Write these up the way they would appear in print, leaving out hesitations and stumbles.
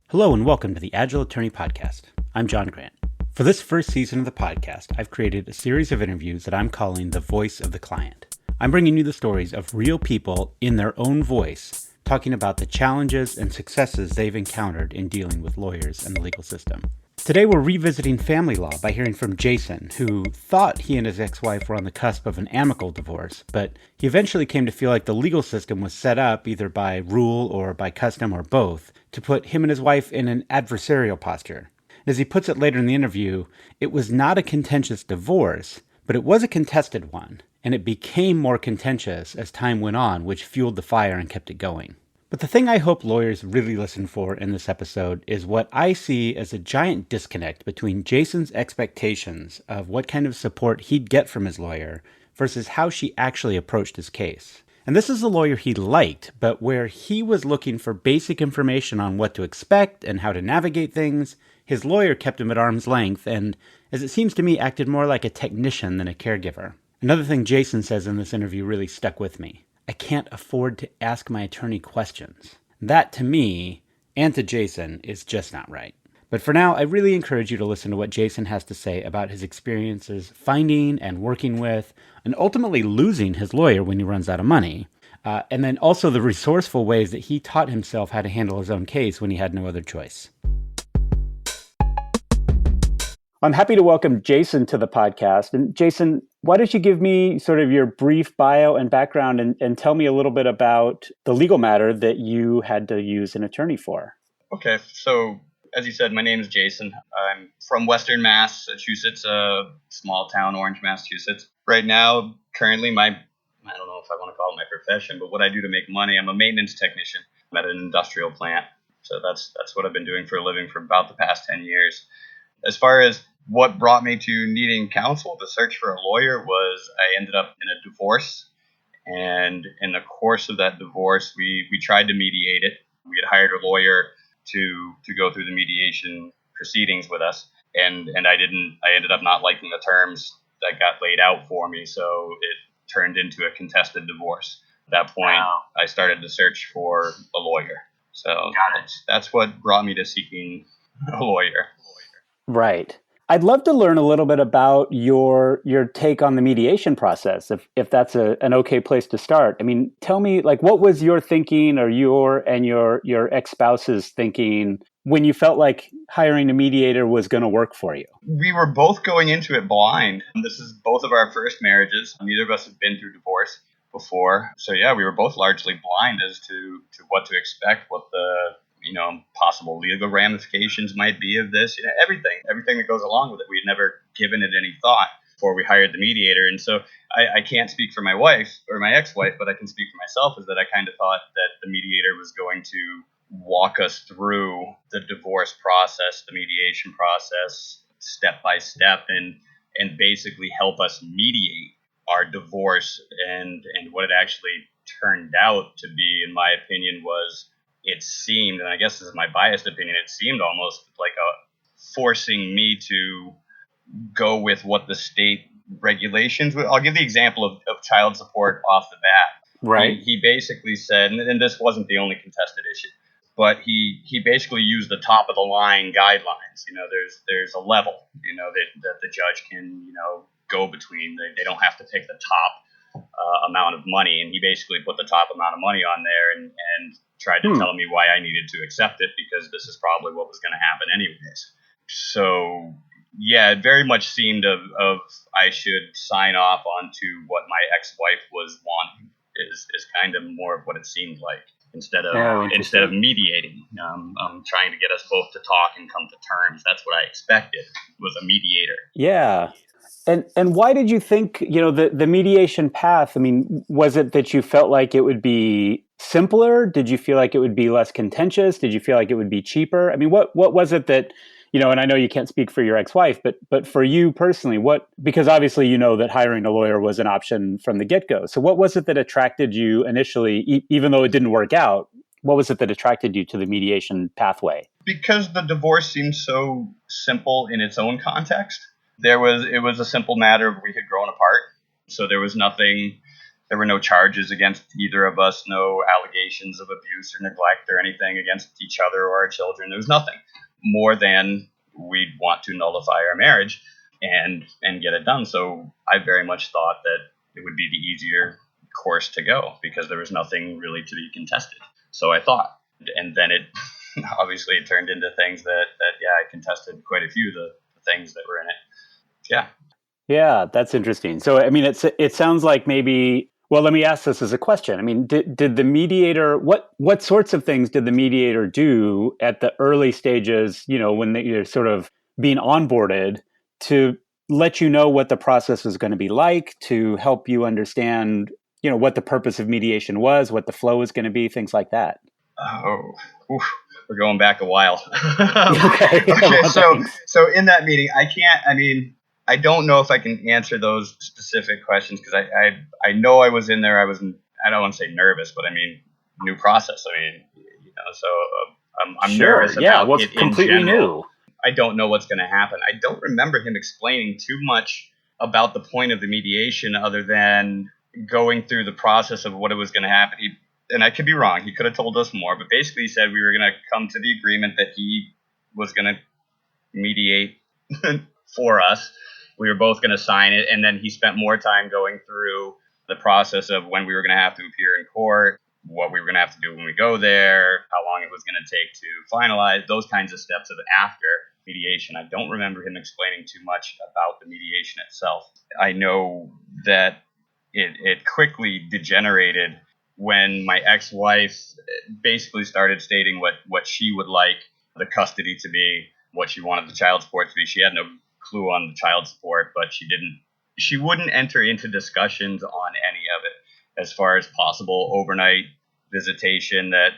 Hello and welcome to the Agile Attorney Podcast. I'm John Grant. For this first season of the podcast, I've created a series of interviews that I'm calling The Voice of the Client. I'm bringing you the stories of real people in their own voice, talking about the challenges and successes they've encountered in dealing with lawyers and the legal system. Today we're revisiting family law by hearing from Jason, who thought he and his ex-wife were on the cusp of an amicable divorce, but he eventually came to feel like the legal system was set up, either by rule or by custom or both, to put him and his wife in an adversarial posture. As he puts it later in the interview, it was not a contentious divorce, but it was a contested one, and it became more contentious as time went on, which fueled the fire and kept it going. But the thing I hope lawyers really listen for in this episode is what I see as a giant disconnect between Jason's expectations of what kind of support he'd get from his lawyer versus how she actually approached his case. And this is a lawyer he liked, but where he was looking for basic information on what to expect and how to navigate things, his lawyer kept him at arm's length and, as it seems to me, acted more like a technician than a caregiver. Another thing Jason says in this interview really stuck with me. I can't afford to ask my attorney questions. That, to me, and to Jason, is just not right. But for now, I really encourage you to listen to what Jason has to say about his experiences finding and working with, and ultimately losing his lawyer when he runs out of money. And then also the resourceful ways that he taught himself how to handle his own case when he had no other choice. I'm happy to welcome Jason to the podcast. And Jason, why don't you give me sort of your brief bio and background and tell me a little bit about the legal matter that you had to use an attorney for? Okay, so as you said, my name is Jason. I'm from Western Massachusetts, a small town, Orange, Massachusetts. Right now, currently, I don't know if I want to call it my profession, but what I do to make money, I'm a maintenance technician. I'm at an industrial plant. So that's what I've been doing for a living for about the past 10 years. As far as what brought me to needing counsel to search for a lawyer was I ended up in a divorce. And in the course of that divorce, we tried to mediate it. We had hired a lawyer to go through the mediation proceedings with us. And I ended up not liking the terms that got laid out for me. So it turned into a contested divorce. At that point, wow. I started to search for a lawyer. So that's what brought me to seeking a lawyer. Right. I'd love to learn a little bit about your take on the mediation process, if that's an okay place to start. I mean, tell me, like, what was your thinking or your ex-spouse's thinking when you felt like hiring a mediator was going to work for you? We were both going into it blind. This is both of our first marriages. Neither of us have been through divorce before. So yeah, we were both largely blind as to what to expect, what the possible legal ramifications might be of this, everything that goes along with it. We'd never given it any thought before we hired the mediator. And so I can't speak for my wife or my ex-wife, but I can speak for myself, is that I kind of thought that the mediator was going to walk us through the divorce process, the mediation process, step by step, and basically help us mediate our divorce. And what it actually turned out to be, in my opinion, was it seemed, and I guess this is my biased opinion, it seemed almost like forcing me to go with what the state regulations would. I'll give the example of child support off the bat. Right. He basically said, and this wasn't the only contested issue, but he basically used the top of the line guidelines. There's a level, that the judge can, go between. They don't have to pick the top amount of money, and he basically put the top amount of money on there and tried to tell me why I needed to accept it, because this is probably what was going to happen anyways. So yeah, it very much seemed of I should sign off onto what my ex-wife was wanting is kind of more of what it seemed like, instead of mediating. Trying to get us both to talk and come to terms. That's what I expected, was a mediator. Yeah. And why did you think, the mediation path, I mean, was it that you felt like it would be simpler? Did you feel like it would be less contentious? Did you feel like it would be cheaper? I mean, what was it that, and I know you can't speak for your ex-wife, but for you personally, because obviously you know that hiring a lawyer was an option from the get-go. So what was it that attracted you initially, even though it didn't work out? What was it that attracted you to the mediation pathway? Because the divorce seemed so simple in its own context. It was a simple matter of we had grown apart. So there was nothing there were no charges against either of us, no allegations of abuse or neglect or anything against each other or our children. There was nothing more than we'd want to nullify our marriage and get it done. So I very much thought that it would be the easier course to go because there was nothing really to be contested. So I thought, and then it obviously it turned into things that I contested quite a few of the things that were in it. Yeah. Yeah, that's interesting. So, I mean, it sounds like maybe, well, let me ask this as a question. I mean, did the mediator, what sorts of things did the mediator do at the early stages, when you're sort of being onboarded to let you know what the process was going to be like, to help you understand, what the purpose of mediation was, what the flow was going to be, things like that? Oh, we're going back a while. Okay. So in that meeting, I don't know if I can answer those specific questions because I know I was in there. I don't want to say nervous, but new process. So I'm Sure. nervous Yeah, about what's it completely in general. new. I don't know what's going to happen. I don't remember him explaining too much about the point of the mediation other than going through the process of what it was going to happen. And I could be wrong. He could have told us more, but basically he said we were going to come to the agreement that he was going to mediate for us. We were both going to sign it. And then he spent more time going through the process of when we were going to have to appear in court, what we were going to have to do when we go there, how long it was going to take to finalize, those kinds of steps of after mediation. I don't remember him explaining too much about the mediation itself. I know that it quickly degenerated when my ex-wife basically started stating what she would like the custody to be, what she wanted the child support to be. She had no clue on the child support, but she wouldn't enter into discussions on any of it as far as possible overnight visitation that,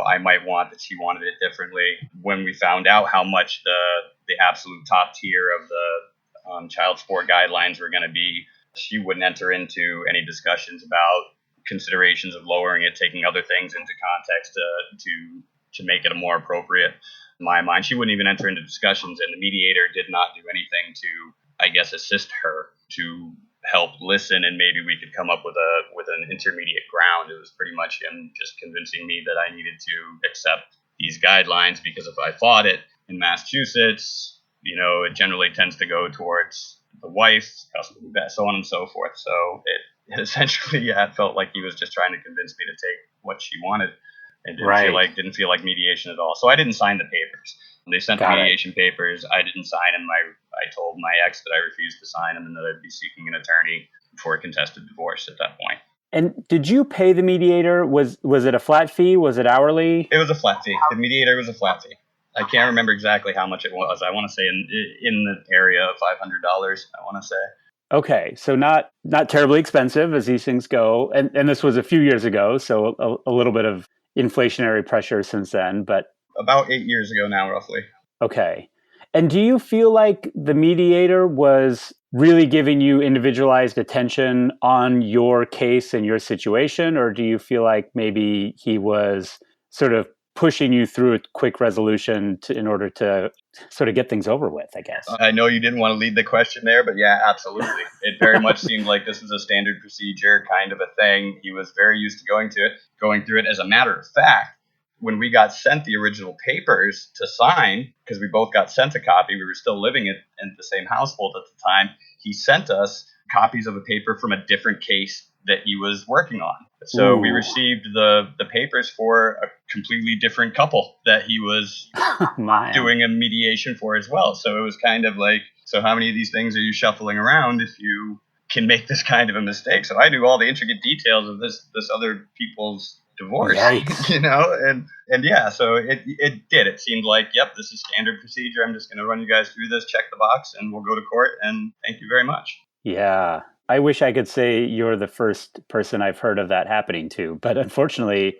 I might want, that she wanted it differently. When we found out how much the absolute top tier of the child support guidelines were going to be, she wouldn't enter into any discussions about considerations of lowering it, taking other things into context to make it a more appropriate. In my mind, she wouldn't even enter into discussions, and the mediator did not do anything to, I guess, assist her to help listen, and maybe we could come up with an intermediate ground. It was pretty much him just convincing me that I needed to accept these guidelines because if I fought it in Massachusetts, it generally tends to go towards the wife, custody, so on and so forth. So it essentially, it felt like he was just trying to convince me to take what she wanted. And didn't feel like mediation at all. So I didn't sign the papers. When they sent the mediation papers, I didn't sign them. I told my ex that I refused to sign them and that I'd be seeking an attorney for a contested divorce at that point. And did you pay the mediator? Was it a flat fee? Was it hourly? It was a flat fee. The mediator was a flat fee. I can't remember exactly how much it was. I want to say in the area of $500, I want to say. Okay, so not terribly expensive as these things go. And this was a few years ago, so a little bit of inflationary pressure since then, but about 8 years ago now, roughly. Okay. And do you feel like the mediator was really giving you individualized attention on your case and your situation, or do you feel like maybe he was sort of pushing you through a quick resolution in order to sort of get things over with, I guess? I know you didn't want to lead the question there, but yeah, absolutely. It very much seemed like this was a standard procedure kind of a thing. He was very used to going through it. As a matter of fact, when we got sent the original papers to sign, because we both got sent a copy, we were still living in the same household at the time, he sent us copies of a paper from a different case that he was working on. So we received the papers for a completely different couple that he was doing a mediation for as well. So it was kind of like, so how many of these things are you shuffling around if you can make this kind of a mistake? So I knew all the intricate details of this other people's divorce, and yeah, so it did. It seemed like, yep, this is standard procedure. I'm just going to run you guys through this, check the box, and we'll go to court, and thank you very much. Yeah. I wish I could say you're the first person I've heard of that happening to, but unfortunately,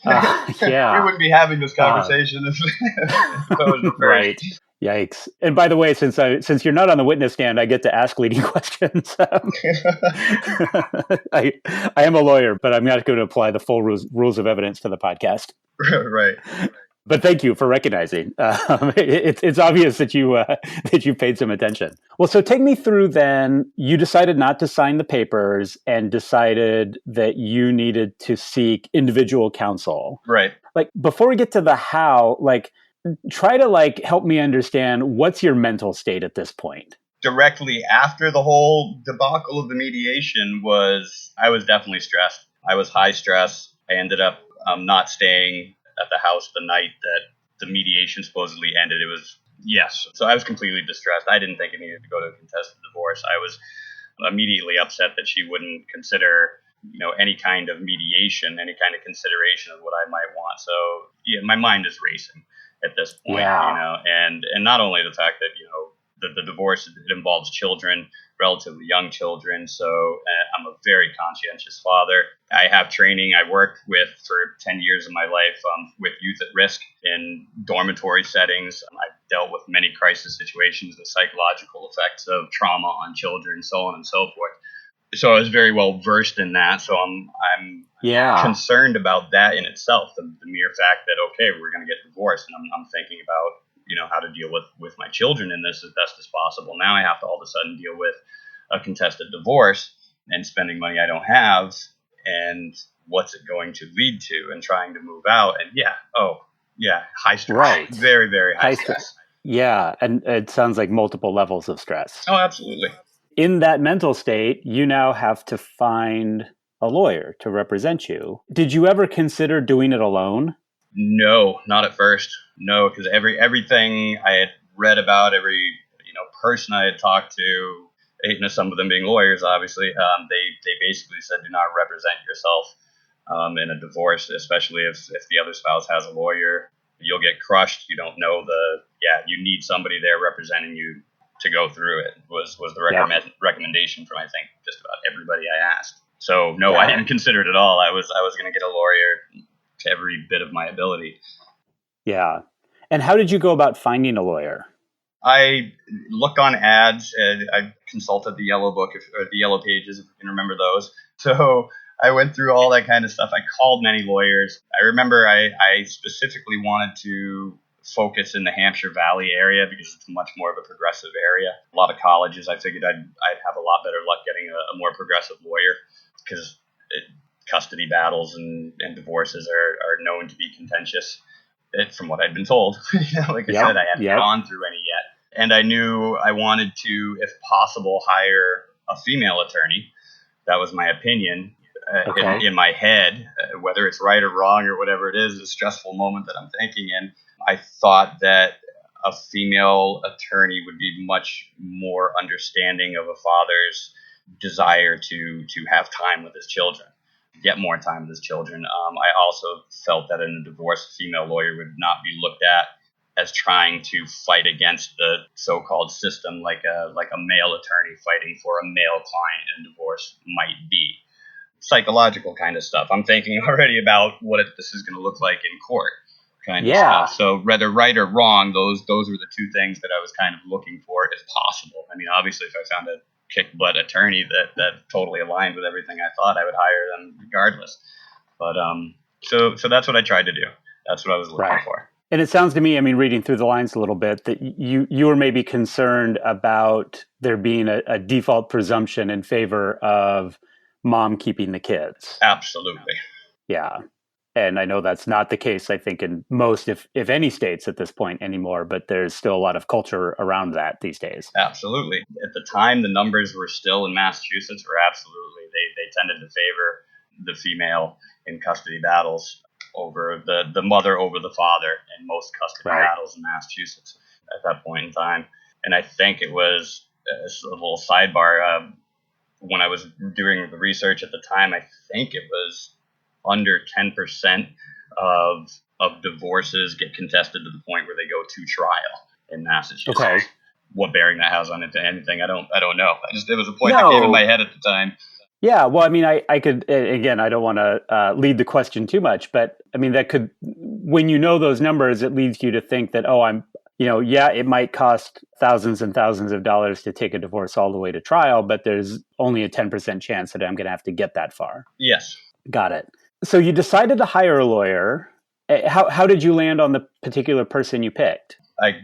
we wouldn't be having this conversation if it was the first. Right. Yikes. And by the way, since you're not on the witness stand, I get to ask leading questions. I am a lawyer, but I'm not going to apply the full rules of evidence to the podcast. Right. But thank you for recognizing. It's obvious that you paid some attention. Well, so take me through then. You decided not to sign the papers and decided that you needed to seek individual counsel. Right. Like before we get to the how, like try to like help me understand what's your mental state at this point. Directly after the whole debacle of the mediation I was definitely stressed. I was high stress. I ended up not staying at the house the night that the mediation supposedly ended. Yes. So I was completely distressed. I didn't think it needed to go to a contested divorce. I was immediately upset that she wouldn't consider, any kind of mediation, any kind of consideration of what I might want. So yeah, my mind is racing at this point, and not only the fact that, the divorce, it involves children, relatively young children. So I'm a very conscientious father. I have training. I worked for 10 years of my life with youth at risk in dormitory settings. I've dealt with many crisis situations, the psychological effects of trauma on children, so on and so forth. So I was very well versed in that. So I'm concerned about that in itself, the mere fact that, okay, we're going to get divorced. And I'm thinking about, how to deal with my children in this as best as possible. Now I have to all of a sudden deal with a contested divorce and spending money I don't have, and what's it going to lead to, and trying to move out. And high stress. Right. Very, very high stress. Yeah, and it sounds like multiple levels of stress. Oh, absolutely. In that mental state, you now have to find a lawyer to represent you. Did you ever consider doing it alone? No, not at first. No, because everything I had read about, every person I had talked to, some of them being lawyers, obviously, they basically said, do not represent yourself in a divorce, especially if the other spouse has a lawyer. You'll get crushed. You don't know you need somebody there representing you to go through it. Was the recommendation from, I think, just about everybody I asked. So no, I didn't consider it at all. I was going to get a lawyer to every bit of my ability. Yeah. And how did you go about finding a lawyer? I looked on ads. I consulted the Yellow Book, or the Yellow Pages, if you can remember those. So I went through all that kind of stuff. I called many lawyers. I remember I specifically wanted to focus in the Hampshire Valley area because it's much more of a progressive area. A lot of colleges, I figured I'd have a lot better luck getting a more progressive lawyer, because custody battles and divorces are known to be contentious, from what I'd been told. Like I said, I hadn't gone through any yet. And I knew I wanted to, if possible, hire a female attorney. That was my opinion. In my head, whether it's right or wrong or whatever it is, a stressful moment that I'm thinking in, I thought that a female attorney would be much more understanding of a father's desire to have time with his children, get more time with his children. I also felt that in a divorce, a female lawyer would not be looked at as trying to fight against the so-called system like a male attorney fighting for a male client in a divorce might be. Psychological kind of stuff. I'm thinking already about what this is going to look like in court kind of stuff. So whether right or wrong, those were the two things that I was kind of looking for if possible. I mean, obviously, if I found a kick-butt attorney that totally aligned with everything I thought, I would hire them regardless. But so that's what I tried to do. That's what I was looking for. And it sounds to me, I mean, reading through the lines a little bit, that you were maybe concerned about there being a default presumption in favor of mom keeping the kids. Absolutely. Yeah. And I know that's not the case, I think, in most, if any states at this point anymore, but there's still a lot of culture around that these days. Absolutely. At the time, the numbers were still in Massachusetts were absolutely, they tended to favor the female in custody battles over the mother over the father in most custody battles in Massachusetts at that point in time. And I think it was a little sidebar. When I was doing the research at the time, I think it was under 10% of divorces get contested to the point where they go to trial in Massachusetts. Okay. What bearing that has on anything, I don't know. It was a point that came in my head at the time. Yeah, well, I mean, I could, again, I don't want to lead the question too much, but I mean, that could, when you know those numbers, it leads you to think that, it might cost thousands and thousands of dollars to take a divorce all the way to trial, but there's only a 10% chance that I'm going to have to get that far. Yes. Got it. So you decided to hire a lawyer, How did you land on the particular person you picked? I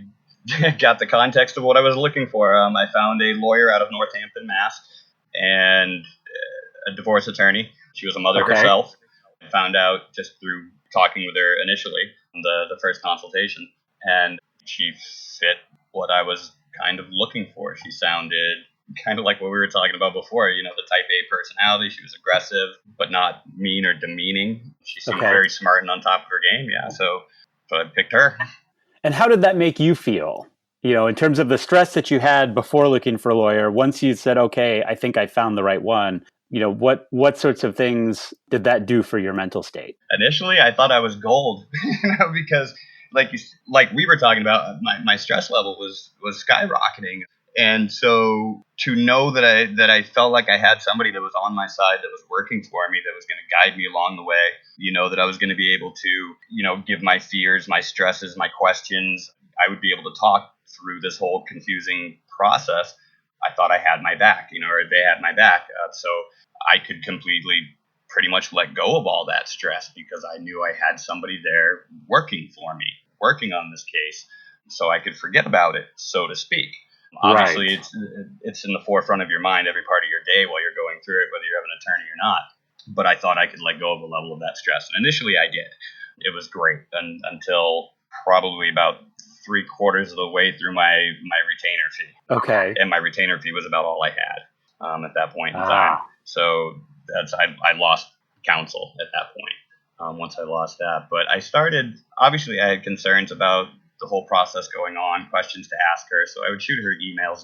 got the context of what I was looking for. I found a lawyer out of Northampton, Mass, and a divorce attorney. She was a mother herself. I found out just through talking with her initially, the first consultation, and she fit what I was kind of looking for. She sounded kind of like what we were talking about before, the type A personality. She was aggressive, but not mean or demeaning. She seemed very smart and on top of her game. Yeah, so I picked her. And how did that make you feel? In terms of the stress that you had before looking for a lawyer, once you said, okay, I think I found the right one, what sorts of things did that do for your mental state? Initially, I thought I was gold, because like we were talking about, my stress level was skyrocketing. And so to know that I felt like I had somebody that was on my side, that was working for me, that was going to guide me along the way, that I was going to be able to, give my fears, my stresses, my questions. I would be able to talk through this whole confusing process. I thought I had my back, or they had my back. So I could completely pretty much let go of all that stress, because I knew I had somebody there working for me, working on this case, so I could forget about it, so to speak. Obviously, it's in the forefront of your mind every part of your day while you're going through it, whether you have an attorney or not. But I thought I could let go of a level of that stress. And initially I did. It was great until probably about 3/4 of the way through my retainer fee. Okay. And my retainer fee was about all I had at that point in time. So I lost counsel at that point once I lost that. But obviously I had concerns about the whole process going on, questions to ask her. So I would shoot her emails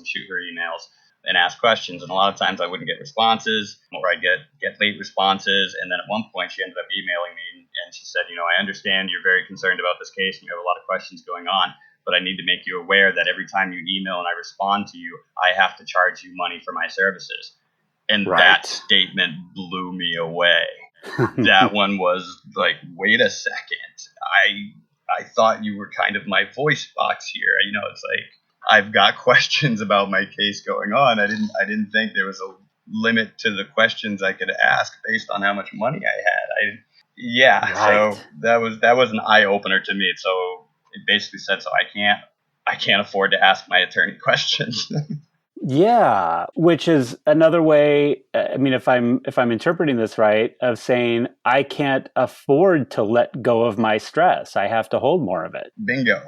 and ask questions. And a lot of times I wouldn't get responses, or I'd get late responses. And then at one point she ended up emailing me, and she said, I understand you're very concerned about this case and you have a lot of questions going on, but I need to make you aware that every time you email and I respond to you, I have to charge you money for my services. And that statement blew me away. That one was like, wait a second. I thought you were kind of my voice box here. It's like, I've got questions about my case going on. I didn't think there was a limit to the questions I could ask based on how much money I had. So that was an eye opener to me. So it basically said, so I can't afford to ask my attorney questions. Yeah, which is another way. I mean, if I'm interpreting this right, of saying I can't afford to let go of my stress. I have to hold more of it. Bingo.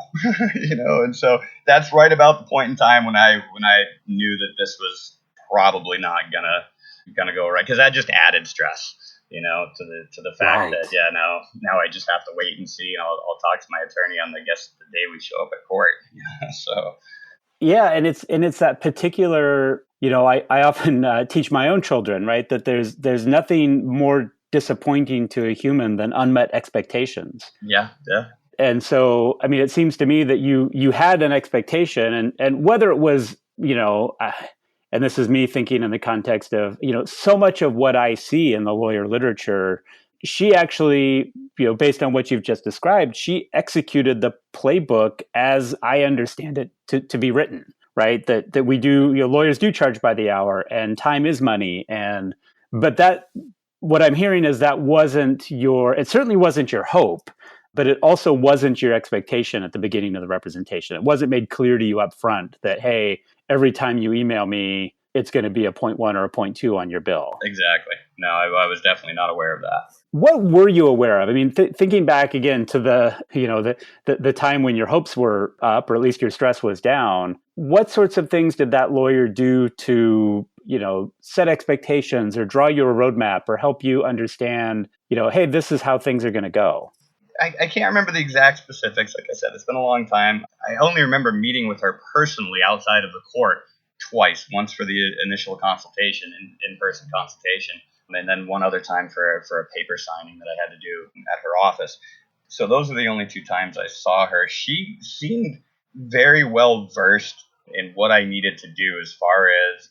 And so that's right about the point in time when I knew that this was probably not gonna go right, because that just added stress, to the fact that now I just have to wait and see. I'll talk to my attorney on the day we show up at court. So. Yeah, and it's that particular, I often teach my own children, right, that there's nothing more disappointing to a human than unmet expectations. Yeah. And so, I mean, it seems to me that you had an expectation, and whether it was, and this is me thinking in the context of, so much of what I see in the lawyer literature, she actually, based on what you've just described, she executed the playbook as I understand it to be written, right? That we do, lawyers do charge by the hour, and time is money. But what I'm hearing is that it certainly wasn't your hope, but it also wasn't your expectation at the beginning of the representation. It wasn't made clear to you up front that, hey, every time you email me, it's going to be a 0.1 or a 0.2 on your bill. Exactly. No, I was definitely not aware of that. What were you aware of? I mean, thinking back again to the time when your hopes were up, or at least your stress was down, what sorts of things did that lawyer do to, set expectations or draw you a roadmap or help you understand, hey, this is how things are going to go? I can't remember the exact specifics. Like I said, it's been a long time. I only remember meeting with her personally outside of the court twice, once for the initial consultation, in-person consultation, and then one other time for a paper signing that I had to do at her office. So those are the only 2 times I saw her. She seemed very well versed in what I needed to do as far as,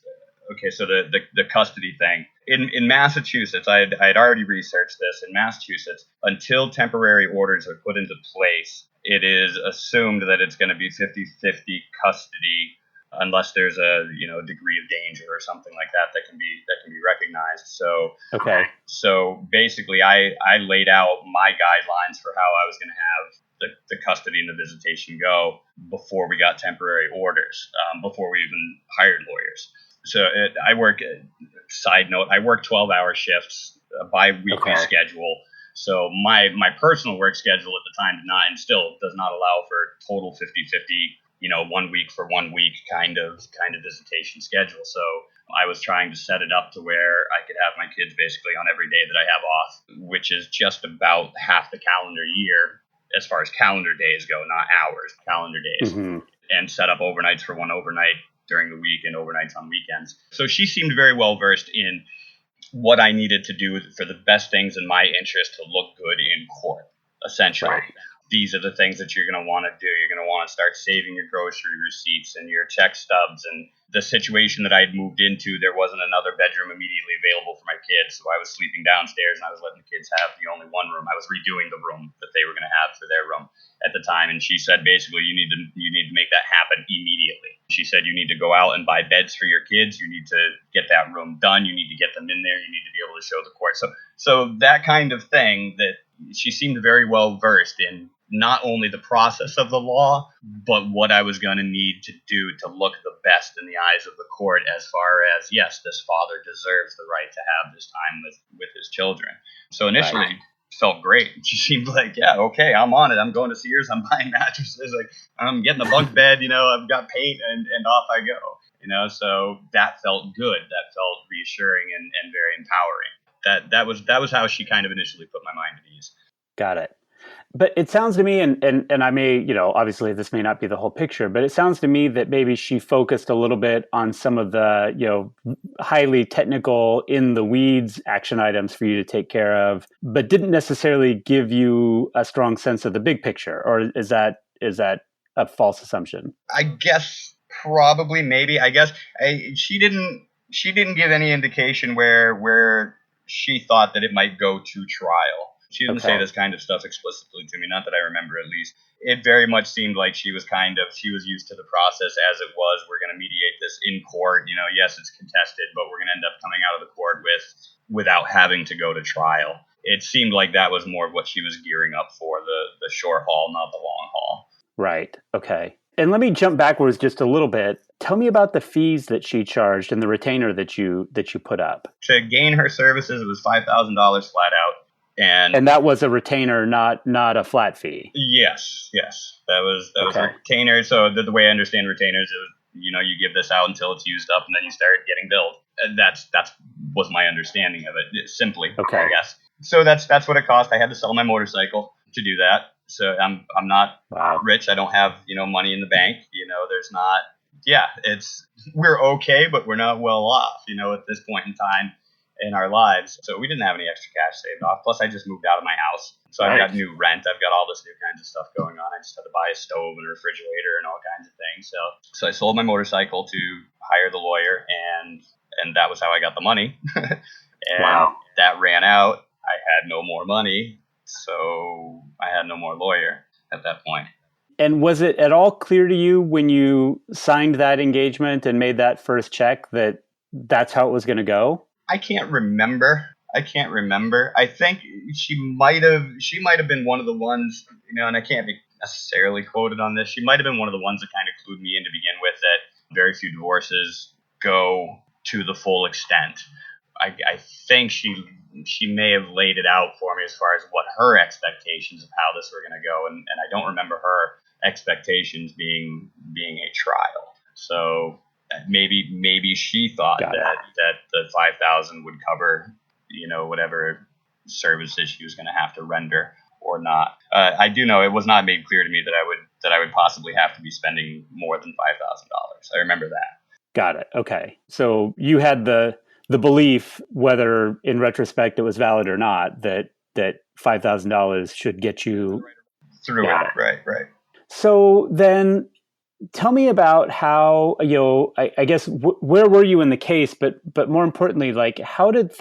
okay, so the custody thing. In Massachusetts, I had already researched this. In Massachusetts, until temporary orders are put into place, it is assumed that it's going to be 50-50 custody unless there's a degree of danger or something like that that can be recognized. So basically, I laid out my guidelines for how I was going to have the custody and the visitation go before we got temporary orders, before we even hired lawyers. So side note, I work 12-hour shifts, a bi-weekly schedule. So my personal work schedule at the time did not, and still does not allow for total 50-50, 1 week for 1 week kind of visitation schedule. So I was trying to set it up to where I could have my kids basically on every day that I have off, which is just about half the calendar year as far as calendar days go, not hours, calendar days, and set up overnights for one overnight during the week and overnights on weekends. So she seemed very well versed in what I needed to do for the best things in my interest to look good in court, essentially. Right. These are the things that you're going to want to do. You're going to want to start saving your grocery receipts and your check stubs. And the situation that I had moved into, there wasn't another bedroom immediately available for my kids. So I was sleeping downstairs and I was letting the kids have the only one room. I was redoing the room that they were going to have for their room at the time. And she said, basically, you need to make that happen immediately. She said, you need to go out and buy beds for your kids. You need to get that room done. You need to get them in there. You need to be able to show the court. So that kind of thing that she seemed very well versed in, not only the process of the law, but what I was going to need to do to look the best in the eyes of the court as far as, yes, this father deserves the right to have this time with his children. So initially, felt great. She seemed like, yeah, okay, I'm on it. I'm going to Sears. I'm buying mattresses. Like, I'm getting a bunk bed. I've got paint and off I go. So that felt good. That felt reassuring and very empowering. That was how she kind of initially put my mind at ease. Got it. But it sounds to me, and I may, obviously this may not be the whole picture, but it sounds to me that maybe she focused a little bit on some of the, highly technical, in the weeds action items for you to take care of, but didn't necessarily give you a strong sense of the big picture. Or is that a false assumption? I guess probably, maybe. I guess she didn't give any indication where she thought that it might go to trial. She didn't say this kind of stuff explicitly to me, not that I remember at least. It very much seemed like she was used to the process as it was. We're going to mediate this in court. Yes, it's contested, but we're going to end up coming out of the court without having to go to trial. It seemed like that was more of what she was gearing up for, the short haul, not the long haul. Right. Okay. And let me jump backwards just a little bit. Tell me about the fees that she charged and the retainer that you put up. To gain her services, it was $5,000 flat out. And that was a retainer, not a flat fee. Yes. That was a retainer. So the way I understand retainers is, you give this out until it's used up, and then you start getting billed. And that's was my understanding of it, simply. I guess. So that's what it cost. I had to sell my motorcycle to do that. So I'm not rich. I don't have money in the bank. There's not. Yeah, we're okay, but we're not well off. At this point in time in our lives. So we didn't have any extra cash saved off. Plus, I just moved out of my house. So I've got new rent. I've got all this new kinds of stuff going on. I just had to buy a stove and a refrigerator and all kinds of things. So I sold my motorcycle to hire the lawyer, and that was how I got the money. And that ran out. I had no more money. So I had no more lawyer at that point. And was it at all clear to you when you signed that engagement and made that first check that that's how it was going to go? I can't remember. I think she might have been one of the ones, and I can't be necessarily quoted on this. She might have been one of the ones that kind of clued me in to begin with that very few divorces go to the full extent. I think she may have laid it out for me as far as what her expectations of how this were going to go, and I don't remember her expectations being a trial. So maybe she thought that the $5,000 would cover, whatever services she was going to have to render or not. I do know it was not made clear to me that I would possibly have to be spending more than $5,000. I remember that. Got it. Okay. So you had the belief, whether in retrospect it was valid or not, that $5,000 should get you through it. Right. So then tell me about how, I guess, where were you in the case, but more importantly, like, how did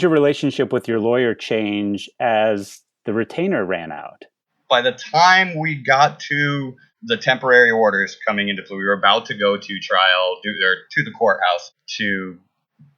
your relationship with your lawyer change as the retainer ran out? by the time we got to the temporary orders coming into play, we were about to go to trial, or to the courthouse to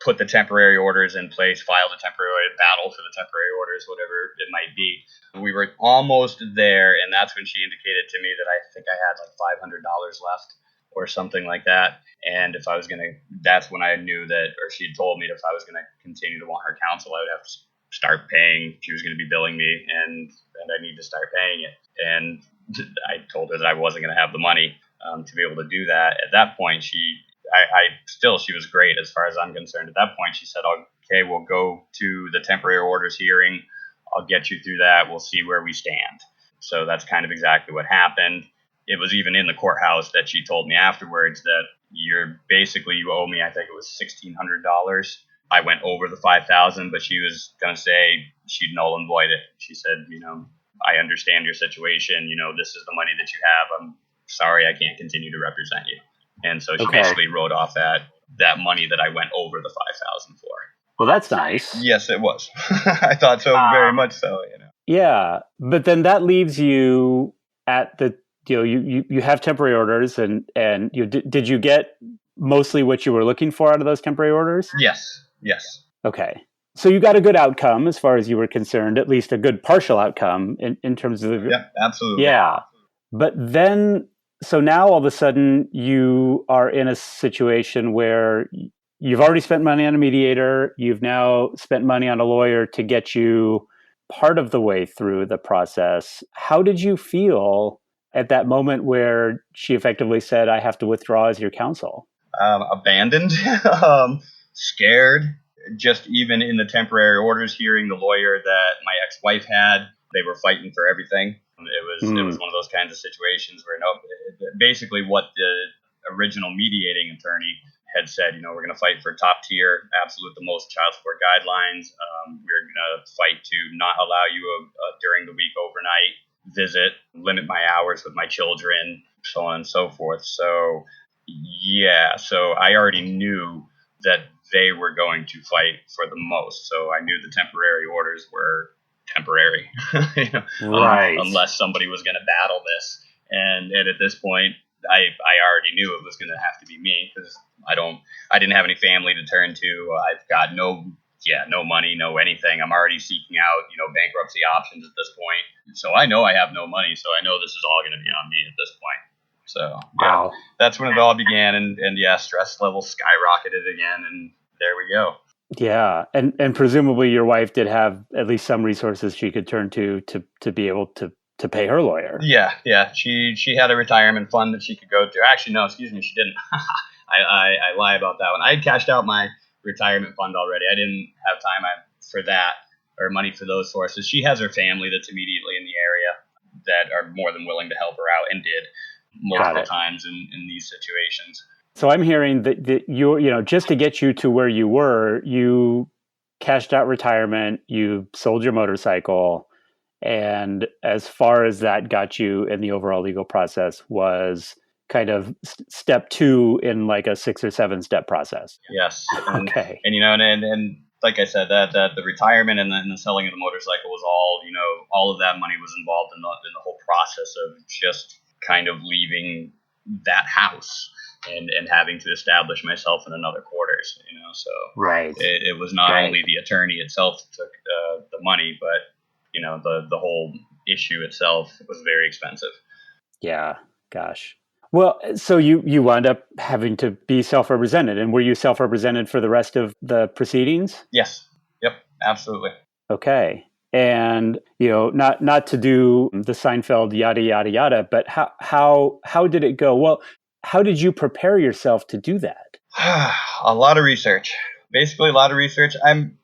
put the temporary orders in place, file the temporary battle for the temporary orders, whatever it might be. We were almost there, and that's when she indicated to me that I think I had like $500 left or something like that. And if I was going to, that's when I knew that, or she had told me that if I was going to continue to want her counsel, I would have to start paying. She was going to be billing me, and I need to start paying it. And I told her that I wasn't going to have the money to be able to do that. At that point, she was great as far as I'm concerned. At that point, she said, okay, we'll go to the temporary orders hearing. I'll get you through that. We'll see where we stand. So that's kind of exactly what happened. It was even in the courthouse that she told me afterwards that you owe me, I think it was $1,600. I went over the $5,000, but she was going to say she'd null and void it. She said, I understand your situation. This is the money that you have. I'm sorry, I can't continue to represent you. And so she basically wrote off that money that I went over the $5,000 for. Well, that's nice. Yes, it was. I thought so, very much so. Yeah, but then that leaves you at the you have temporary orders, and did you get mostly what you were looking for out of those temporary orders? Yes. Okay, so you got a good outcome as far as you were concerned, at least a good partial outcome in terms of yeah, absolutely. Yeah, but then. So now all of a sudden you are in a situation where you've already spent money on a mediator. You've now spent money on a lawyer to get you part of the way through the process. How did you feel at that moment where she effectively said, I have to withdraw as your counsel? Abandoned, scared. Just even in the temporary orders hearing, the lawyer that my ex-wife had, they were fighting for everything. It was one of those kinds of situations where basically what the original mediating attorney had said, we're going to fight for top tier, absolute the most child support guidelines. We're going to fight to not allow you during the week overnight visit, limit my hours with my children, so on and so forth. So so I already knew that they were going to fight for the most. So I knew the temporary orders were temporary, right? Unless somebody was going to battle this, and at this point, I already knew it was going to have to be me because I didn't have any family to turn to. I've got no money, no anything. I'm already seeking out bankruptcy options at this point, so I know I have no money. So I know this is all going to be on me at this point. So wow, that's when it all began, and stress levels skyrocketed again, and there we go. Yeah, and presumably your wife did have at least some resources she could turn to be able to pay her lawyer. Yeah. She had a retirement fund that she could go to. Actually, no, excuse me, she didn't. I lie about that one. I had cashed out my retirement fund already. I didn't have time for that or money for those sources. She has her family that's immediately in the area that are more than willing to help her out and did multiple times in these situations. So I'm hearing that you just to get you to where you were, you cashed out retirement, you sold your motorcycle, and as far as that got you in the overall legal process was kind of step 2 in like a 6 or 7 step process. Yes. And, okay. And like I said, that the retirement and the selling of the motorcycle was all, all of that money was involved in the whole process of just kind of leaving that house and having to establish myself in another quarters, so right. It was not only the attorney itself that took the money, but the whole issue itself was very expensive. Yeah, gosh. Well, so you wound up having to be self-represented, and were you self-represented for the rest of the proceedings? Yes. Yep. Absolutely. Okay. And not to do the Seinfeld yada yada yada, but how did it go? Well, how did you prepare yourself to do that? A lot of research. Basically, a lot of research. I'm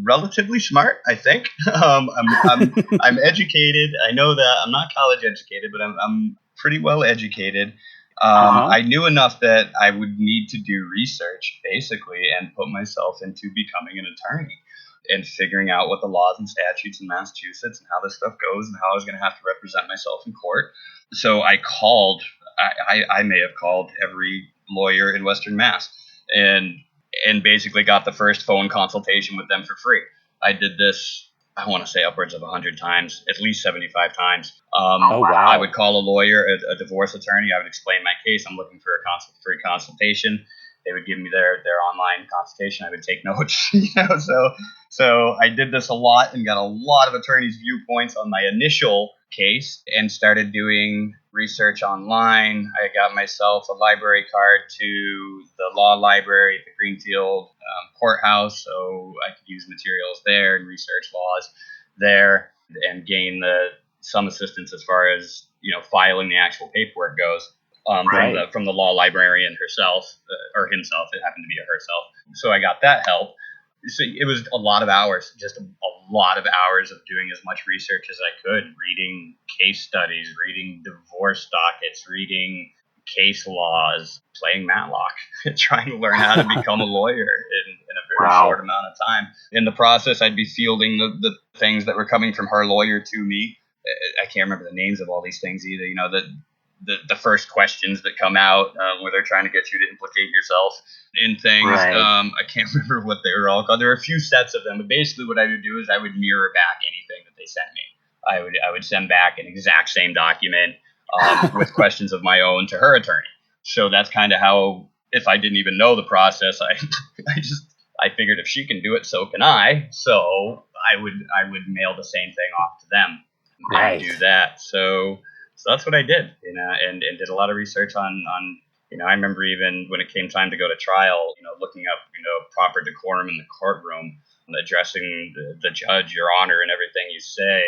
relatively smart, I think. I'm educated. I know that I'm not college educated, but I'm pretty well educated. I knew enough that I would need to do research, basically, and put myself into becoming an attorney and figuring out what the laws and statutes in Massachusetts and how this stuff goes and how I was going to have to represent myself in court. So I called. I may have called every lawyer in Western Mass and basically got the first phone consultation with them for free. I did this, I want to say upwards of 100 times, at least 75 times. Oh, wow. I would call a lawyer, a divorce attorney. I would explain my case. I'm looking for a free consultation. They would give me their online consultation. I would take notes. So I did this a lot and got a lot of attorneys' viewpoints on my initial case and started doing research online. I got myself a library card to the law library at the Greenfield courthouse, so I could use materials there and research laws there and gain some assistance as far as filing the actual paperwork goes from the law librarian herself or himself. It happened to be a herself, so I got that help. So it was a lot of hours, just a lot of hours of doing as much research as I could, reading case studies, reading divorce dockets, reading case laws, playing Matlock, trying to learn how to become a lawyer in a very short amount of time. In the process, I'd be fielding the things that were coming from her lawyer to me. I can't remember the names of all these things either. The first questions that come out where they're trying to get you to implicate yourself in things. Right. I can't remember what they were all called. There were a few sets of them, but basically what I would do is I would mirror back anything that they sent me. I would send back an exact same document with questions of my own to her attorney. So that's kind of how, if I didn't even know the process, I figured if she can do it, so can I. So I would mail the same thing off to them and do that. So that's what I did, and did a lot of research on, I remember even when it came time to go to trial, looking up, proper decorum in the courtroom, addressing the judge, your honor, and everything you say.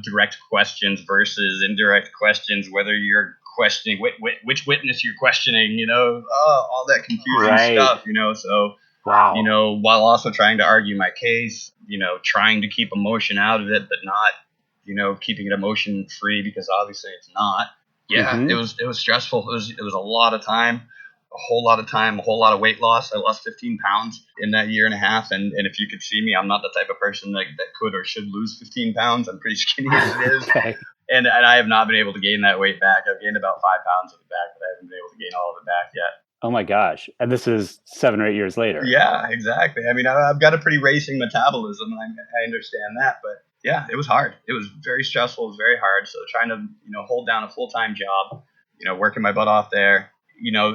Direct questions versus indirect questions, whether you're questioning which witness you're questioning, all that confusing stuff, so, while also trying to argue my case, trying to keep emotion out of it, but not, keeping it emotion free, because obviously it's not. It was stressful. It was a lot of time, a whole lot of weight loss. I lost 15 pounds in that year and a half. And if you could see me, I'm not the type of person that could or should lose 15 pounds. I'm pretty skinny as it is. Okay. And I have not been able to gain that weight back. I've gained about 5 pounds of it back, but I haven't been able to gain all of it back yet. Oh my gosh. And this is 7 or 8 years later. Yeah, exactly. I mean, I've got a pretty racing metabolism. I understand that, but yeah, it was hard. It was very stressful. It was very hard. So trying to, hold down a full-time job, working my butt off there,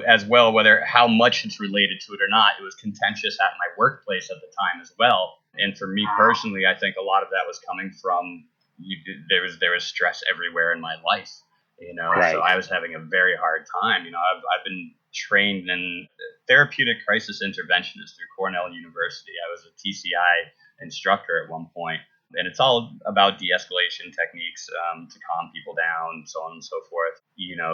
as well, whether how much it's related to it or not, it was contentious at my workplace at the time as well. And for me personally, I think a lot of that was coming from, there was stress everywhere in my life, so I was having a very hard time. I've been trained in therapeutic crisis interventionist through Cornell University. I was a TCI instructor at one point. And it's all about de-escalation techniques to calm people down, so on and so forth.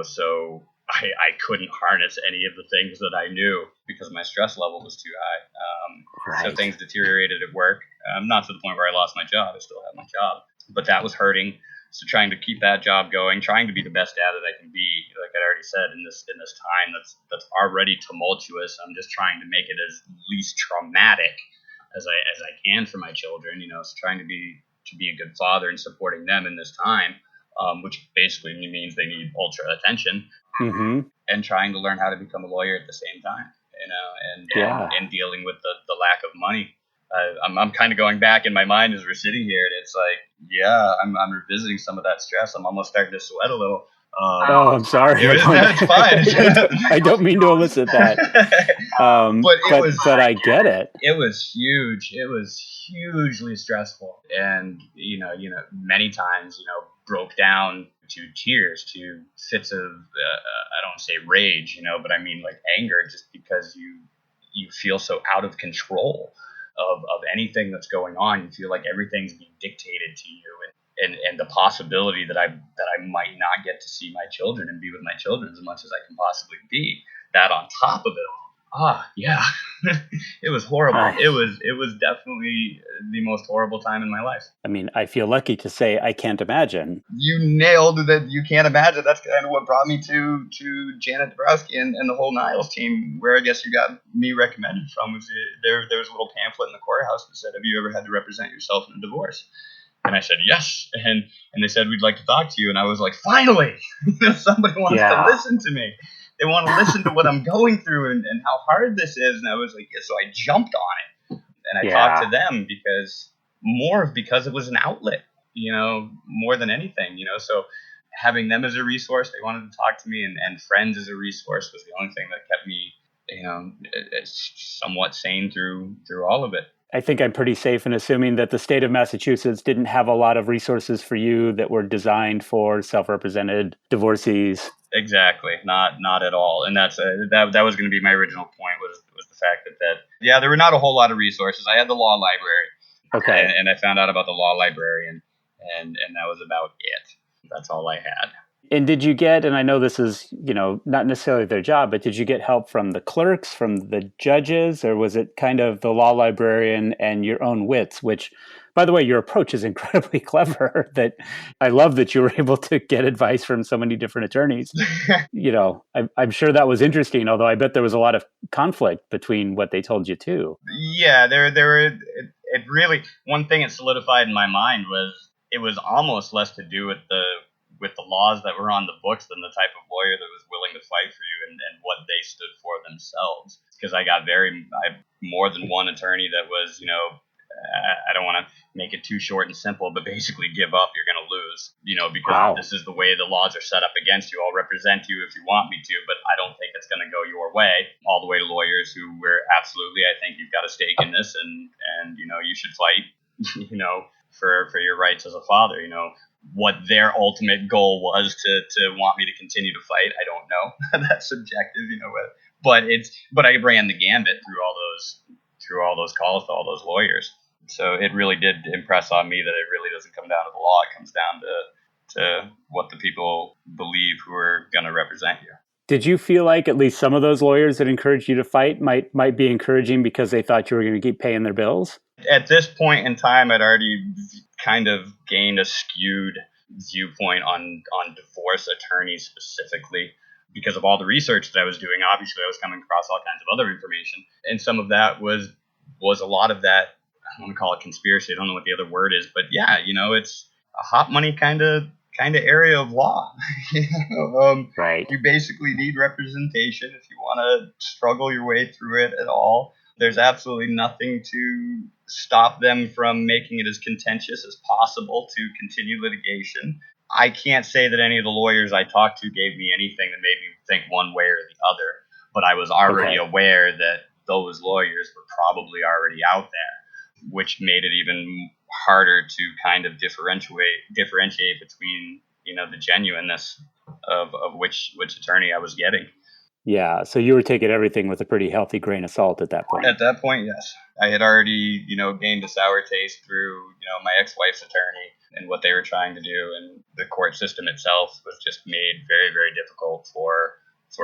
So I couldn't harness any of the things that I knew because my stress level was too high. So things deteriorated at work, not to the point where I lost my job. I still have my job, but that was hurting. So trying to keep that job going, trying to be the best at it I can be, like I already said, in this time that's already tumultuous. I'm just trying to make it as least traumatic as I can for my children, so trying to be a good father and supporting them in this time, which basically means they need ultra attention, and trying to learn how to become a lawyer at the same time, and dealing with the lack of money. I'm kind of going back in my mind as we're sitting here, and it's like, I'm revisiting some of that stress. I'm almost starting to sweat a little. I'm sorry. That's fine. I don't mean to elicit that. But I get it. It was huge. It was hugely stressful, and many times broke down to tears, to fits of I don't say rage, but I mean like anger, just because you feel so out of control of anything that's going on. You feel like everything's being dictated to you, and the possibility that I might not get to see my children and be with my children as much as I can possibly be. That on top of it all. It was horrible. It was definitely the most horrible time in my life. I mean, I feel lucky to say I can't imagine. You nailed that. You can't imagine. That's kind of what brought me to Janet Dabrowski and the whole Niles team, where I guess you got me recommended from. There was a little pamphlet in the courthouse that said, "Have you ever had to represent yourself in a divorce?" And I said, yes. And they said, "We'd like to talk to you." And I was like, finally, somebody wants to listen to me. They want to listen to what I'm going through and how hard this is. And I was like, so I jumped on it. And I talked to them because, more because it was an outlet, more than anything, so having them as a resource, they wanted to talk to me, and friends as a resource was the only thing that kept me, somewhat sane through all of it. I think I'm pretty safe in assuming that the state of Massachusetts didn't have a lot of resources for you that were designed for self-represented divorcees. Exactly, not at all, and that was going to be my original point was the fact that there were not a whole lot of resources. I had the law library, okay, and I found out about the law librarian, and that was about it. That's all I had. And did you get, and I know this is, not necessarily their job, but did you get help from the clerks, from the judges, or was it kind of the law librarian and your own wits, which, by the way, your approach is incredibly clever. That I love that you were able to get advice from so many different attorneys. I'm sure that was interesting, although I bet there was a lot of conflict between what they told you too. Yeah, there were, it really, one thing it solidified in my mind was it was almost less to do with the laws that were on the books than the type of lawyer that was willing to fight for you and what they stood for themselves. Because I more than one attorney that was, I don't want to make it too short and simple, but basically give up, you're going to lose, because This is the way the laws are set up against you. I'll represent you if you want me to, but I don't think it's going to go your way. All the way to lawyers who were absolutely, I think you've got a stake in this and you should fight, for your rights as a father, What their ultimate goal was to want me to continue to fight, I don't know. That's subjective, but I ran the gambit through all those calls to all those lawyers. So it really did impress on me that it really doesn't come down to the law. It comes down to what the people believe who are going to represent you. Did you feel like at least some of those lawyers that encouraged you to fight might be encouraging because they thought you were going to keep paying their bills? At this point in time, I'd already kind of gained a skewed viewpoint on divorce attorneys specifically because of all the research that I was doing. Obviously, I was coming across all kinds of other information, and some of that was a lot of that. I don't want to call it conspiracy. I don't know what the other word is, but yeah, it's a hot money kind of area of law. Right. You basically need representation if you want to struggle your way through it at all. There's absolutely nothing to stop them from making it as contentious as possible to continue litigation. I can't say that any of the lawyers I talked to gave me anything that made me think one way or the other, but I was already aware that those lawyers were probably already out there, which made it even harder to kind of differentiate between, the genuineness of which attorney I was getting. Yeah, so you were taking everything with a pretty healthy grain of salt at that point. At that point, yes. I had already, gained a sour taste through, my ex-wife's attorney and what they were trying to do. And the court system itself was just made very, very difficult for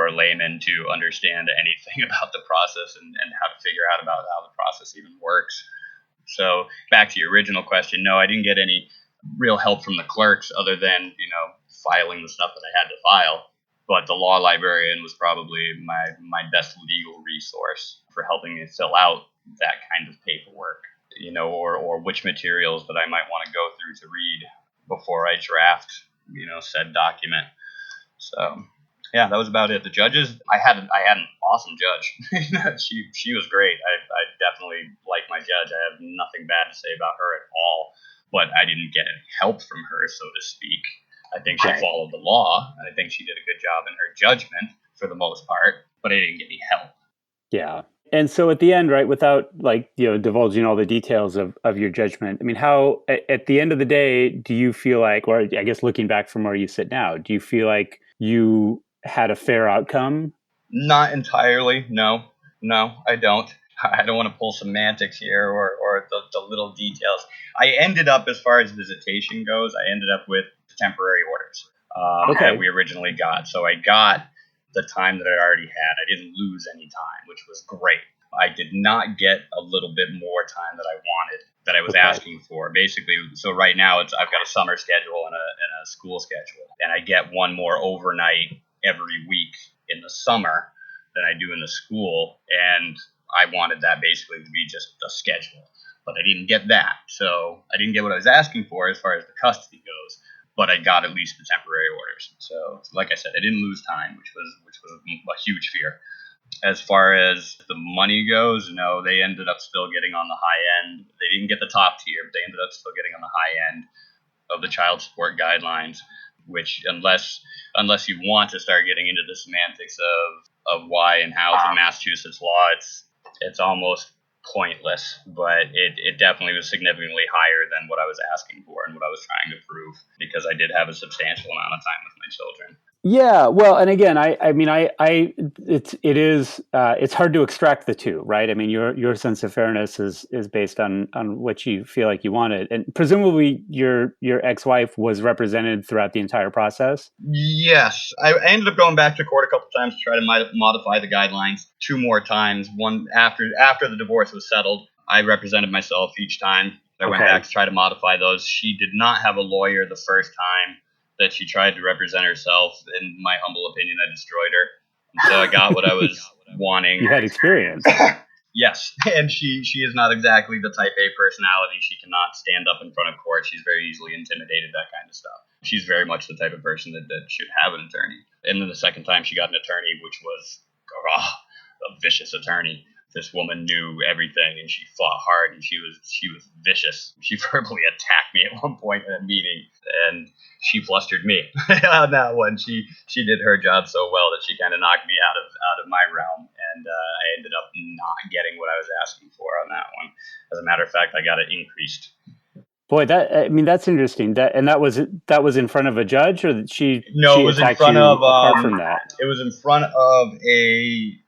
a layman to understand anything about the process and how to figure out about how the process even works. So back to your original question, no, I didn't get any real help from the clerks other than, filing the stuff that I had to file. But the law librarian was probably my best legal resource for helping me fill out that kind of paperwork, or which materials that I might want to go through to read before I draft, said document. So, yeah, that was about it. The judges, I had an awesome judge. She was great. I definitely like my judge. I have nothing bad to say about her at all. But I didn't get any help from her, so to speak. I think she followed the law, and I think she did a good job in her judgment for the most part, but I didn't get any help. Yeah. And so at the end, right, without divulging all the details of your judgment, I mean, how, at the end of the day, do you feel like, or I guess looking back from where you sit now, do you feel like you had a fair outcome? Not entirely. No, I don't. I don't want to pull semantics here or the little details. I ended up, as far as visitation goes, I ended up with temporary orders that we originally got. So I got the time that I already had. I didn't lose any time, which was great. I did not get a little bit more time that I wanted, that I was asking for. Basically, so right now I've got a summer schedule and a school schedule, and I get one more overnight every week in the summer than I do in the school, and I wanted that basically to be just a schedule. But I didn't get that, so I didn't get what I was asking for as far as the custody goes. But I got at least the temporary orders. So, like I said, I didn't lose time, which was a huge fear. As far as the money goes, no, they ended up still getting on the high end. They didn't get the top tier, but they ended up still getting on the high end of the child support guidelines, which unless you want to start getting into the semantics of why and how to Massachusetts law, it's almost pointless, but it definitely was significantly higher than what I was asking for and what I was trying to prove, because I did have a substantial amount of time with my children. Yeah, well, and again, it's hard to extract the two, right? I mean, your sense of fairness is based on what you feel like you wanted, and presumably your ex-wife was represented throughout the entire process. Yes, I ended up going back to court a couple times to try to modify the guidelines 2 more times. One after the divorce was settled, I represented myself each time. I went back to try to modify those. She did not have a lawyer the first time that she tried to represent herself. In my humble opinion, I destroyed her. So I got what I was wanting. You had experience. Yes, and she is not exactly the type A personality. She cannot stand up in front of court. She's very easily intimidated, that kind of stuff. She's very much the type of person that should have an attorney. And then the second time she got an attorney, which was a vicious attorney. This woman knew everything, and she fought hard, and she was vicious. She verbally attacked me at one point in a meeting, and she flustered me on that one. She did her job so well that she kind of knocked me out of my realm, and I ended up not getting what I was asking for on that one. As a matter of fact, I got it increased. Boy, that's interesting. That was in front of a judge, or she? No, it was in front of. Apart from that, it was in front of a.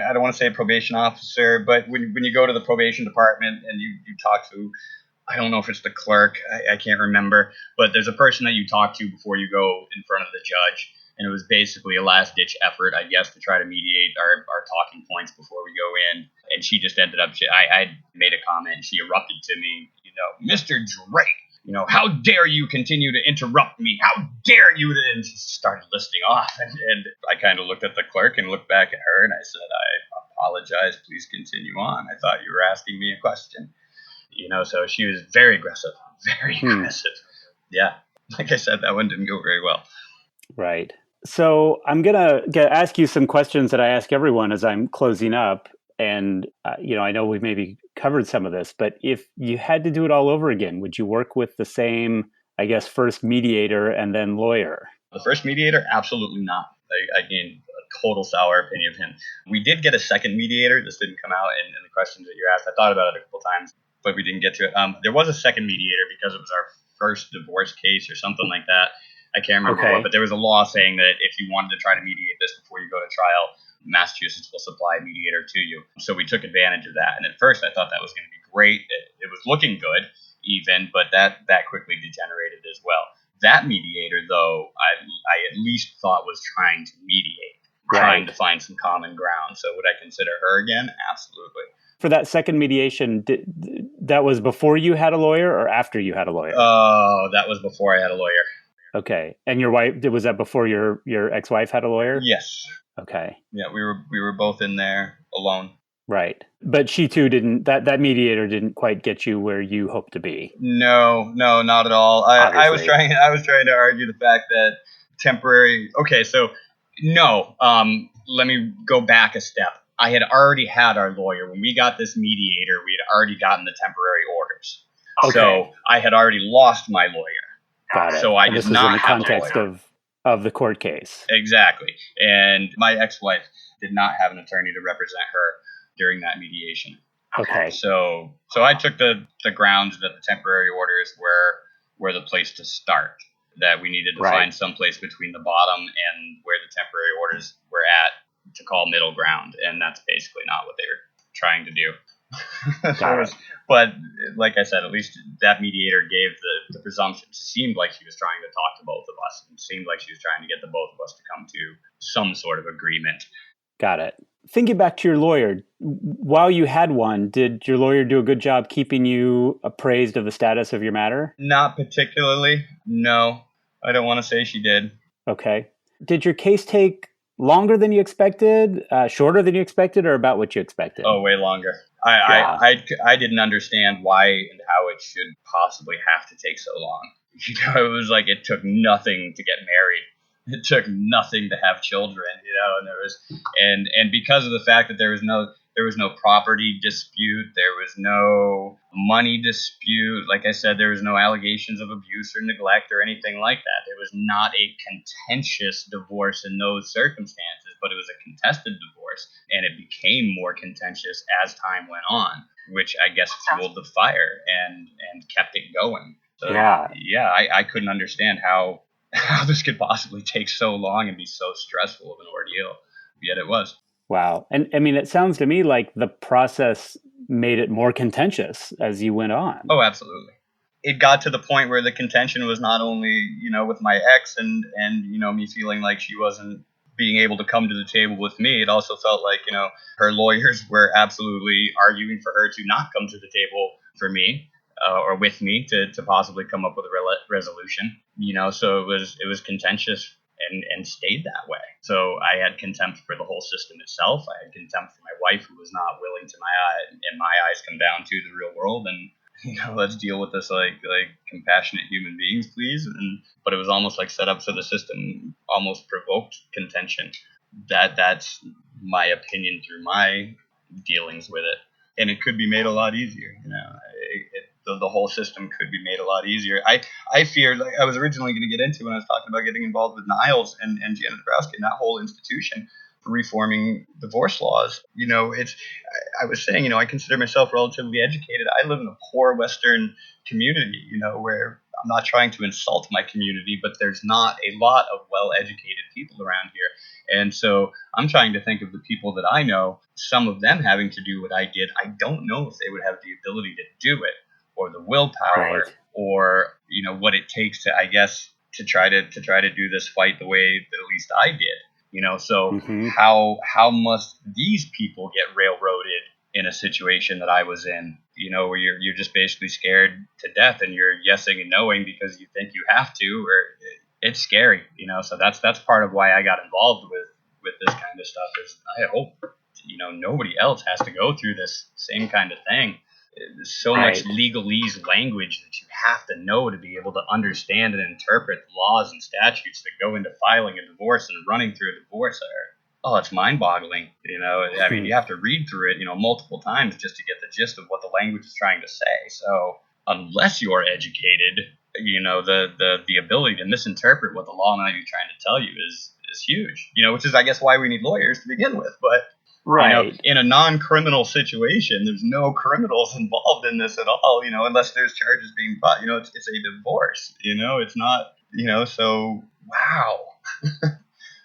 I don't want to say a probation officer, but when you go to the probation department and you talk to, I don't know if it's the clerk, I can't remember, but there's a person that you talk to before you go in front of the judge, and it was basically a last-ditch effort, I guess, to try to mediate our talking points before we go in, and she just ended up, I made a comment, and she erupted to me, Mr. Drake, how dare you continue to interrupt me? How dare you? And she started listing off. And I kind of looked at the clerk and looked back at her, and I said, I apologize. Please continue on. I thought you were asking me a question. So she was very aggressive. Very aggressive. Yeah. Like I said, that one didn't go very well. Right. So I'm going to ask you some questions that I ask everyone as I'm closing up. And, I know we've maybe covered some of this, but if you had to do it all over again, would you work with the same, I guess, first mediator and then lawyer? The first mediator? Absolutely not. I gained a total sour opinion of him. We did get a second mediator. This didn't come out in the questions that you asked. I thought about it a couple times, but we didn't get to it. There was a second mediator because it was our first divorce case or something like that. I can't remember what, but there was a law saying that if you wanted to try to mediate this before you go to trial, Massachusetts will supply a mediator to you. So we took advantage of that. And at first I thought that was going to be great. It was looking good even, but that quickly degenerated as well. That mediator, though, I at least thought was trying to mediate, trying to find some common ground. So would I consider her again? Absolutely. For that second mediation, that was before you had a lawyer or after you had a lawyer? Oh, that was before I had a lawyer. Okay. And your wife, was that before your ex-wife had a lawyer? Yes. Okay. Yeah, we were both in there alone. Right. But she too that mediator didn't quite get you where you hoped to be. No, not at all. I was trying to argue the fact that temporary. Okay, so no. Let me go back a step. I had already had our lawyer when we got this mediator. We had already gotten the temporary orders. Okay. So I had already lost my lawyer. Got it. So I did not have a lawyer. This was in the context of the court case. Exactly. And my ex-wife did not have an attorney to represent her during that mediation. Okay. So I took the grounds that the temporary orders were the place to start, that we needed to find some place between the bottom and where the temporary orders were at to call middle ground. And that's basically not what they were trying to do. But like I said, at least that mediator gave the presumption. It seemed like she was trying to talk to both of us. It seemed like she was trying to get the both of us to come to some sort of agreement. Got it. Thinking back to your lawyer, while you had one, did your lawyer do a good job keeping you appraised of the status of your matter? Not particularly. No, I don't want to say she did. Okay. Did your case take longer than you expected, shorter than you expected, or about what you expected? Oh, way longer. I didn't understand why and how it should possibly have to take so long. It was like it took nothing to get married. It took nothing to have children, and and because of the fact that there was no property dispute, there was no money dispute. Like I said, there was no allegations of abuse or neglect or anything like that. It was not a contentious divorce in those circumstances, but it was a contested divorce, and it became more contentious as time went on, which I guess fueled the fire and kept it going. So yeah, I couldn't understand how this could possibly take so long and be so stressful of an ordeal. Yet it was. Wow. And I mean, it sounds to me like the process made it more contentious as you went on. Oh, absolutely. It got to the point where the contention was not only, with my ex and me feeling like she wasn't being able to come to the table with me. It also felt like, her lawyers were absolutely arguing for her to not come to the table for me. Or with me to possibly come up with a resolution, so it was contentious and stayed that way. So I had contempt for the whole system itself. I had contempt for my wife, who was not willing to in my eyes, come down to the real world and, let's deal with this like compassionate human beings, please. But it was almost like set up so the system almost provoked contention. That's my opinion through my dealings with it. And it could be made a lot easier, the whole system could be made a lot easier. I fear, like I was originally going to get into when I was talking about getting involved with Niles and Janet Dabrowski and that whole institution for reforming divorce laws. I was saying, I consider myself relatively educated. I live in a poor Western community, where I'm not trying to insult my community, but there's not a lot of well-educated people around here. And so I'm trying to think of the people that I know, some of them having to do what I did. I don't know if they would have the ability to do it, or the willpower, right, or what it takes to, I guess, to try to do this fight the way that at least I did. So mm-hmm. how must these people get railroaded in a situation that I was in? Where you're just basically scared to death and you're yesing and knowing because you think you have to, or it's scary. So that's part of why I got involved with this kind of stuff. Is I hope nobody else has to go through this same kind of thing. There's so much legalese language that you have to know to be able to understand and interpret laws and statutes that go into filing a divorce and running through a divorce. It's mind-boggling. I mean, you have to read through it, multiple times just to get the gist of what the language is trying to say. So unless you're educated, the ability to misinterpret what the law might be trying to tell you is huge. Which is, I guess, why we need lawyers to begin with. But right. In a non-criminal situation, there's no criminals involved in this at all, unless there's charges being brought. It's a divorce, it's not, so wow.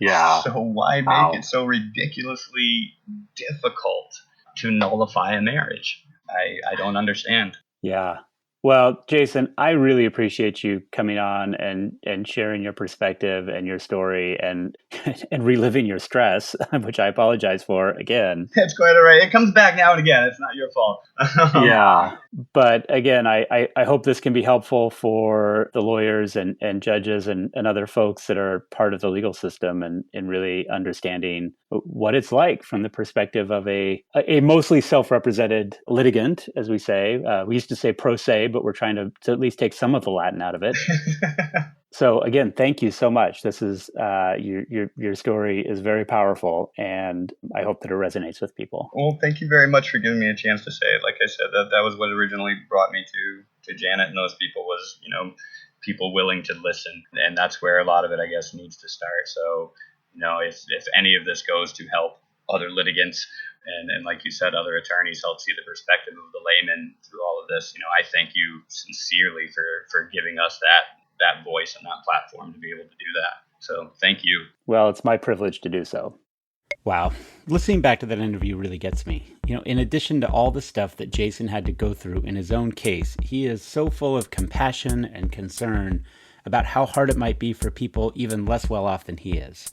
Yeah. So why make it so ridiculously difficult to nullify a marriage? I don't understand. Yeah. Well, Jason, I really appreciate you coming on and sharing your perspective and your story and reliving your stress, which I apologize for again. That's quite all right. It comes back now and again. It's not your fault. Yeah. But again, I hope this can be helpful for the lawyers and judges and other folks that are part of the legal system and really understanding what it's like from the perspective of a mostly self-represented litigant, as we say. We used to say pro se, but we're trying to at least take some of the Latin out of it. So again, thank you so much. This is your story is very powerful, and I hope that it resonates with people. Well, thank you very much for giving me a chance to say it. Like I said, that was what originally brought me to Janet and those people was, people willing to listen, and that's where a lot of it, I guess, needs to start. So, if any of this goes to help other litigants and like you said, other attorneys help see the perspective of the layman through all of this, I thank you sincerely for giving us that voice and that platform to be able to do that. So thank you. Well, it's my privilege to do so. Wow. Listening back to that interview really gets me. In addition to all the stuff that Jason had to go through in his own case, he is so full of compassion and concern about how hard it might be for people even less well off than he is.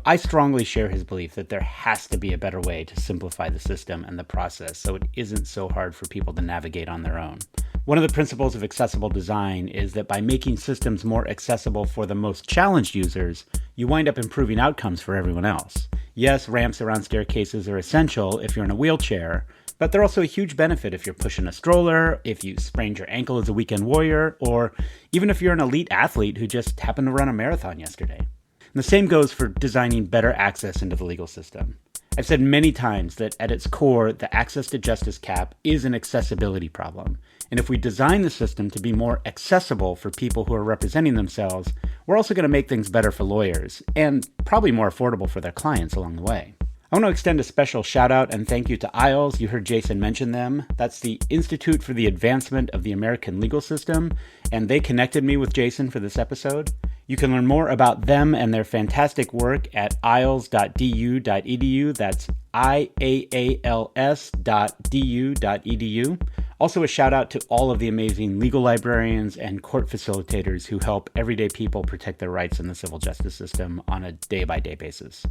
I strongly share his belief that there has to be a better way to simplify the system and the process so it isn't so hard for people to navigate on their own. One of the principles of accessible design is that by making systems more accessible for the most challenged users, you wind up improving outcomes for everyone else. Yes, ramps around staircases are essential if you're in a wheelchair, but they're also a huge benefit if you're pushing a stroller, if you sprained your ankle as a weekend warrior, or even if you're an elite athlete who just happened to run a marathon yesterday. And the same goes for designing better access into the legal system. I've said many times that at its core, the access to justice cap is an accessibility problem. And if we design the system to be more accessible for people who are representing themselves, we're also going to make things better for lawyers, and probably more affordable for their clients along the way. I want to extend a special shout out and thank you to IALS. You heard Jason mention them. That's the Institute for the Advancement of the American Legal System, and they connected me with Jason for this episode. You can learn more about them and their fantastic work at ials.du.edu. That's ials.du.edu. Also a shout out to all of the amazing legal librarians and court facilitators who help everyday people protect their rights in the civil justice system on a day-by-day basis.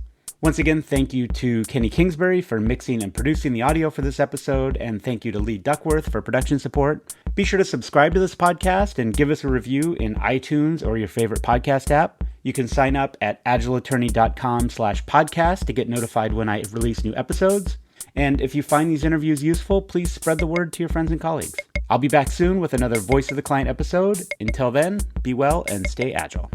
Once again, thank you to Kenny Kingsbury for mixing and producing the audio for this episode, and thank you to Lee Duckworth for production support. Be sure to subscribe to this podcast and give us a review in iTunes or your favorite podcast app. You can sign up at agileattorney.com/podcast to get notified when I release new episodes. And if you find these interviews useful, please spread the word to your friends and colleagues. I'll be back soon with another Voice of the Client episode. Until then, be well and stay agile.